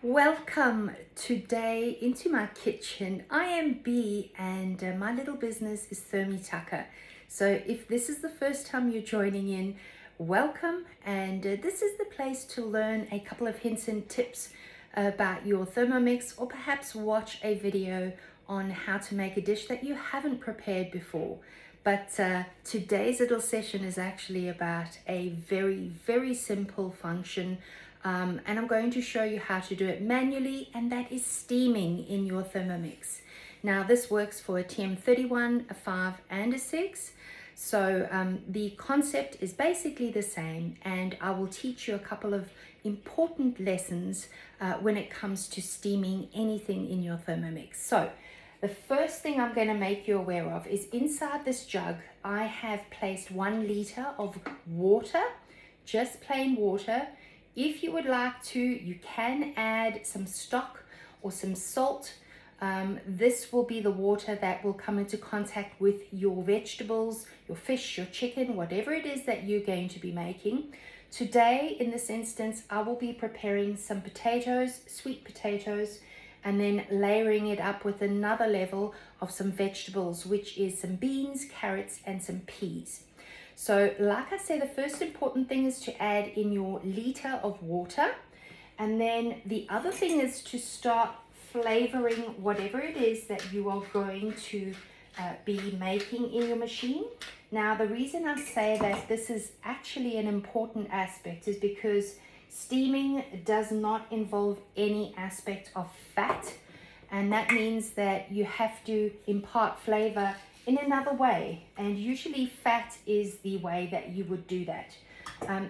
Welcome today into my kitchen. I am Bee and my little business is Tucker. So if this is the first time you're joining in, welcome, and this is the place to learn a couple of hints and tips about your Thermomix, or perhaps watch a video on how to make a dish that you haven't prepared before. But today's little session is actually about a very simple function, and I'm going to show you how to do it manually, and that is steaming in your Thermomix. Now this works for a TM31, a 5 and a 6. So the concept is basically the same, and I will teach you a couple of important lessons when it comes to steaming anything in your Thermomix. So the first thing I'm going to make you aware of is inside this jug I have placed 1 liter of water, just plain water. If you would like to, you can add some stock or some salt. This will be the water that will come into contact with your vegetables, your fish, your chicken, whatever it is that you're going to be making. Today, in this instance, I will be preparing some potatoes, sweet potatoes, and then layering it up with another level of some vegetables, which is some beans, carrots, and some peas. So like I said, the first important thing is to add in your liter of water. And then the other thing is to start flavoring whatever it is that you are going to be making in your machine. Now, the reason I say that this is actually an important aspect is because steaming does not involve any aspect of fat. And that means that you have to impart flavor in another way, and usually fat is the way that you would do that.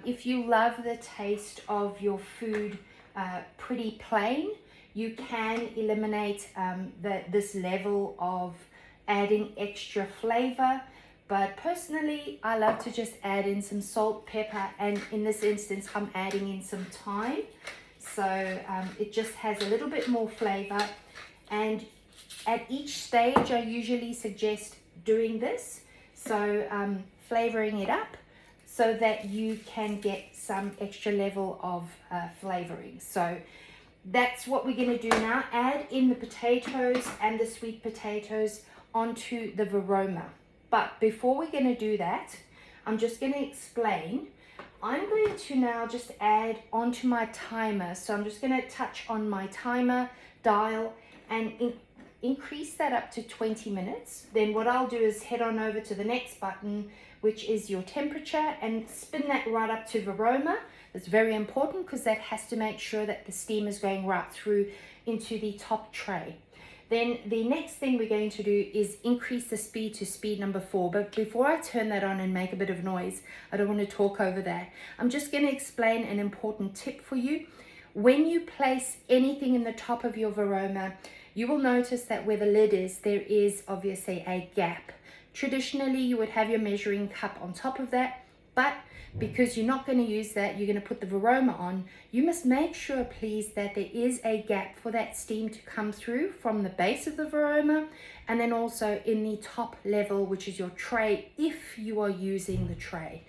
If you love the taste of your food pretty plain, you can eliminate this level of adding extra flavor. But personally, I love to just add in some salt, pepper, and in this instance, I'm adding in some thyme. So it just has a little bit more flavor. And at each stage, I usually suggest doing this, so flavoring it up so that you can get some extra level of flavoring. So that's what we're going to do now. Add in the potatoes and the sweet potatoes onto the Varoma. But before we're going to do that, I'm just going to explain. I'm going to now just add onto my timer. So I'm just going to touch on my timer dial and increase that up to 20 minutes. Then what I'll do is head on over to the next button, which is your temperature, and spin that right up to Varoma. That's very important because that has to make sure that the steam is going right through into the top tray. Then the next thing we're going to do is increase the speed to speed number 4. But before I turn that on and make a bit of noise, I don't want to talk over that. I'm just going to explain an important tip for you. When you place anything in the top of your Varoma, you will notice that where the lid is, there is obviously a gap. Traditionally, you would have your measuring cup on top of that, but because you're not going to use that, you're going to put the Varoma on, you must make sure, please, that there is a gap for that steam to come through from the base of the Varoma, and then also in the top level, which is your tray, if you are using the tray.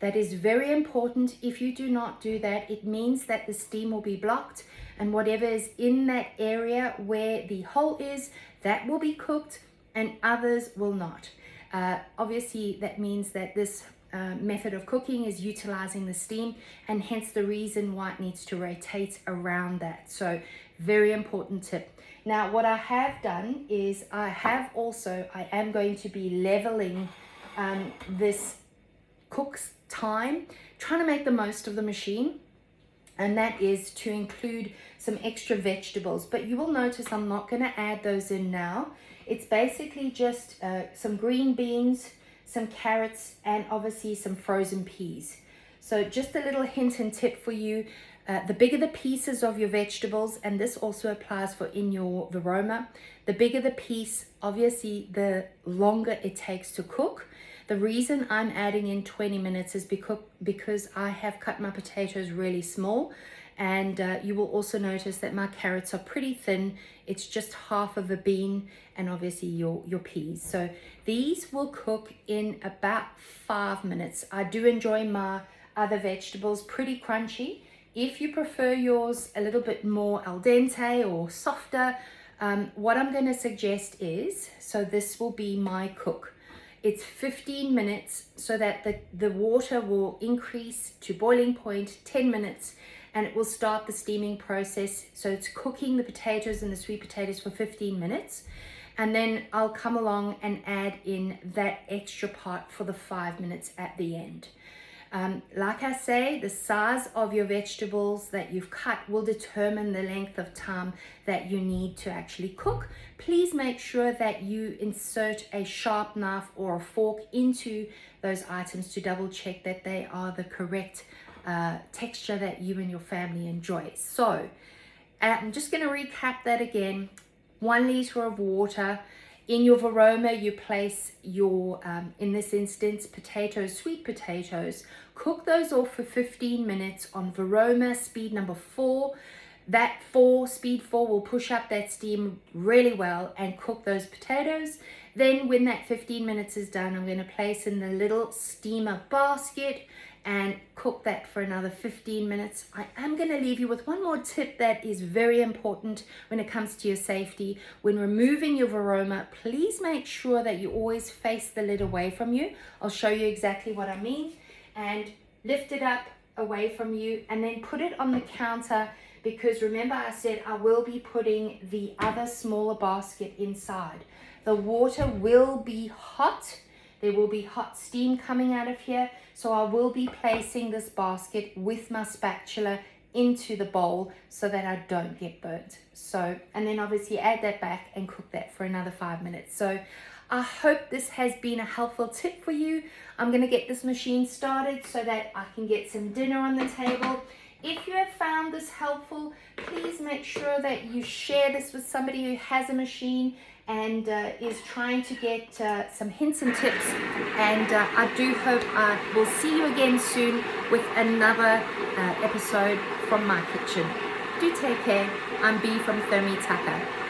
That is very important. If you do not do that, it means that the steam will be blocked, and whatever is in that area where the hole is, that will be cooked and others will not. Obviously, that means that this method of cooking is utilizing the steam, and hence the reason why it needs to rotate around that. So very important tip. Now, what I have done is I am going to be leveling this cook's time, trying to make the most of the machine, and that is to include some extra vegetables. But you will notice I'm not going to add those in now. It's basically just some green beans, some carrots, and obviously some frozen peas. So just a little hint and tip for you. The bigger the pieces of your vegetables, and this also applies for in your Varoma, the bigger the piece, obviously the longer it takes to cook. The reason I'm adding in 20 minutes is because I have cut my potatoes really small, and you will also notice that my carrots are pretty thin. It's just half of a bean, and obviously your peas. So these will cook in about 5 minutes. I do enjoy my other vegetables pretty crunchy. If you prefer yours a little bit more al dente or softer, what I'm going to suggest is, so this will be my cook. It's 15 minutes so that the water will increase to boiling point, 10 minutes, and it will start the steaming process. So it's cooking the potatoes and the sweet potatoes for 15 minutes. And then I'll come along and add in that extra part for the 5 minutes at the end. Like I say, the size of your vegetables that you've cut will determine the length of time that you need to actually cook. Please make sure that you insert a sharp knife or a fork into those items to double check that they are the correct texture that you and your family enjoy. So I'm just going to recap that again. 1 liter of water. In your Varoma, you place your, in this instance, potatoes, sweet potatoes. Cook those off for 15 minutes on Varoma speed number 4. That speed 4 will push up that steam really well and cook those potatoes. Then when that 15 minutes is done, I'm going to place in the little steamer basket and cook that for another 15 minutes. I am going to leave you with one more tip that is very important when it comes to your safety. When removing your Varoma, please make sure that you always face the lid away from you. I'll show you exactly what I mean. And lift it up away from you and then put it on the counter, because remember I said I will be putting the other smaller basket inside. The water will be hot. There will be hot steam coming out of here. So I will be placing this basket with my spatula into the bowl so that I don't get burnt. So, and then obviously add that back and cook that for another 5 minutes. So I hope this has been a helpful tip for you. I'm going to get this machine started so that I can get some dinner on the table. If you have found this helpful, please make sure that you share this with somebody who has a machine and is trying to get some hints and tips. And I do hope I will see you again soon with another episode from my kitchen. Do take care. I'm Bea from TM5 TM31.